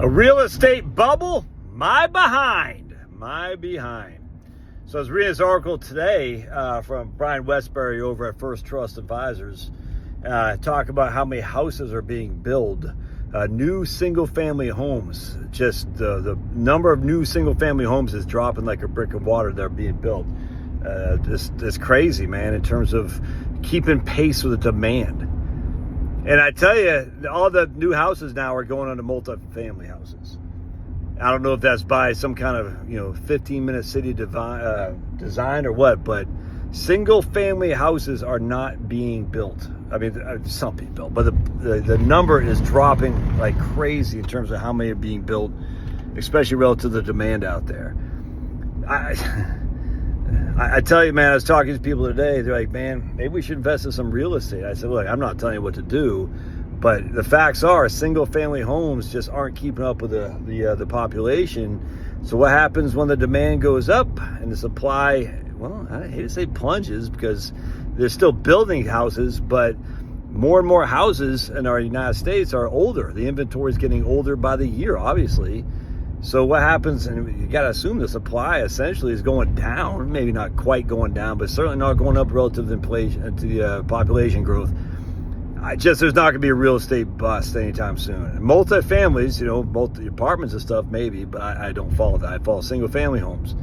A real estate bubble? My behind. So I was reading this article today from Brian Westbury over at First Trust Advisors, talk about how many houses are being built, new single-family homes. Just the number of new single-family homes is dropping like a brick of water that are being built. It's crazy, man, in terms of keeping pace with the demand. And I tell you, all the new houses now are going into multi-family houses. I don't know if that's by some kind of 15-minute city design or what, but single-family houses are not being built. I mean, some being built, but the number is dropping like crazy in terms of how many are being built, especially relative to the demand out there. I tell you, man, I was talking to people today. They're like, man, maybe we should invest in some real estate. I said, look, I'm not telling you what to do, but the facts are single-family homes just aren't keeping up with the population. So what happens when the demand goes up and the supply, well, I hate to say plunges because they're still building houses, but more and more houses in our United States are older. The inventory is getting older by the year, obviously. So what happens, and you got to assume the supply essentially is going down, maybe not quite going down, but certainly not going up relative to inflation, to the population growth. There's not going to be a real estate bust anytime soon. And multi-families, multi-apartments and stuff, maybe, but I don't follow that. I follow single-family homes.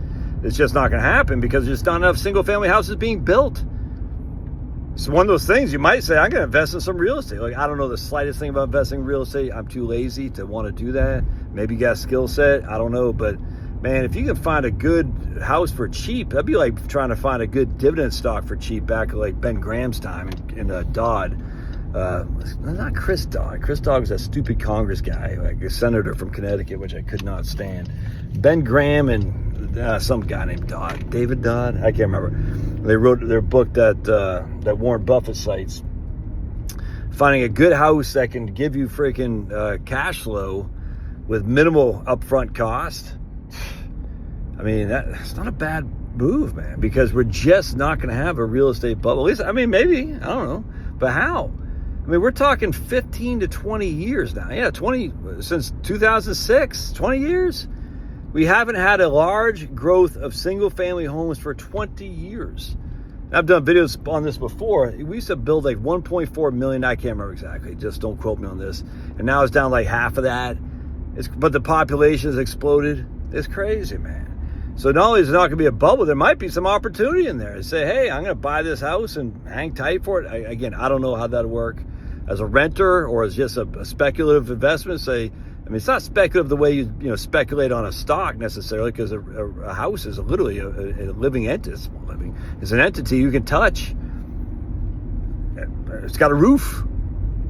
It's just not going to happen because there's not enough single-family houses being built. It's one of those things you might say, I'm going to invest in some real estate. Like, I don't know the slightest thing about investing in real estate. I'm too lazy to want to do that. Maybe you got a skill set. I don't know. But, man, if you can find a good house for cheap, that'd be like trying to find a good dividend stock for cheap back like Ben Graham's time in Dodd. Not Chris Dodd. Chris Dodd was that stupid Congress guy, like a senator from Connecticut, which I could not stand. Ben Graham and some guy named Dodd. David Dodd? I can't remember. They wrote their book that Warren Buffett cites. Finding a good house that can give you freaking cash flow with minimal upfront cost. I mean, that's not a bad move, man, because we're just not going to have a real estate bubble. At least, I mean, maybe, I don't know, but how? I mean, we're talking 15 to 20 years now. Yeah, 20 since 2006, 20 years. We haven't had a large growth of single-family homes for 20 years. I've done videos on this before. We used to build like 1.4 million. I can't remember exactly. Just don't quote me on this. And now it's down like half of that. But the population has exploded. It's crazy, man. So not only is it not going to be a bubble, there might be some opportunity in there to say, hey, I'm going to buy this house and hang tight for it. Again, I don't know how that'll work as a renter or as just a speculative investment. I mean, it's not speculative the way you speculate on a stock necessarily, because a house is literally a living entity. It's an entity you can touch. It's got a roof,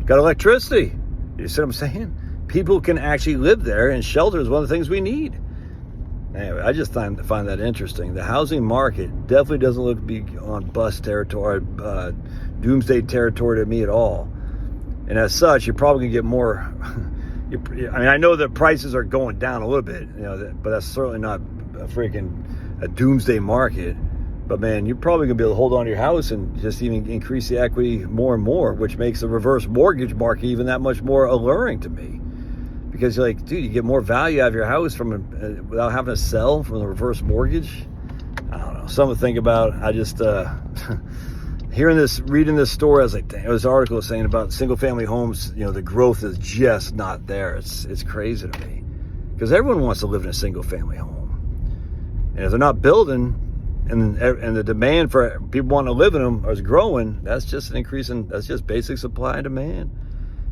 got electricity. You see what I'm saying? People can actually live there, and shelter is one of the things we need. Anyway, I just find that interesting. The housing market definitely doesn't look to be on bust territory, doomsday territory to me at all. And as such, you're probably going to get more... I mean, I know that prices are going down a little bit, but that's certainly not a doomsday market. But man, you're probably gonna be able to hold on to your house and just even increase the equity more and more, which makes the reverse mortgage market even that much more alluring to me. Because you're like, dude, you get more value out of your house without having to sell from the reverse mortgage. I don't know, something to think about. I just reading this story, I was like, dang, this article was saying about single-family homes, the growth is just not there. It's crazy to me. Because everyone wants to live in a single-family home. And if they're not building, and the demand for people wanting to live in them is growing, that's just that's just basic supply and demand.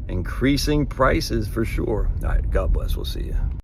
Increasing prices for sure. All right, God bless. We'll see you.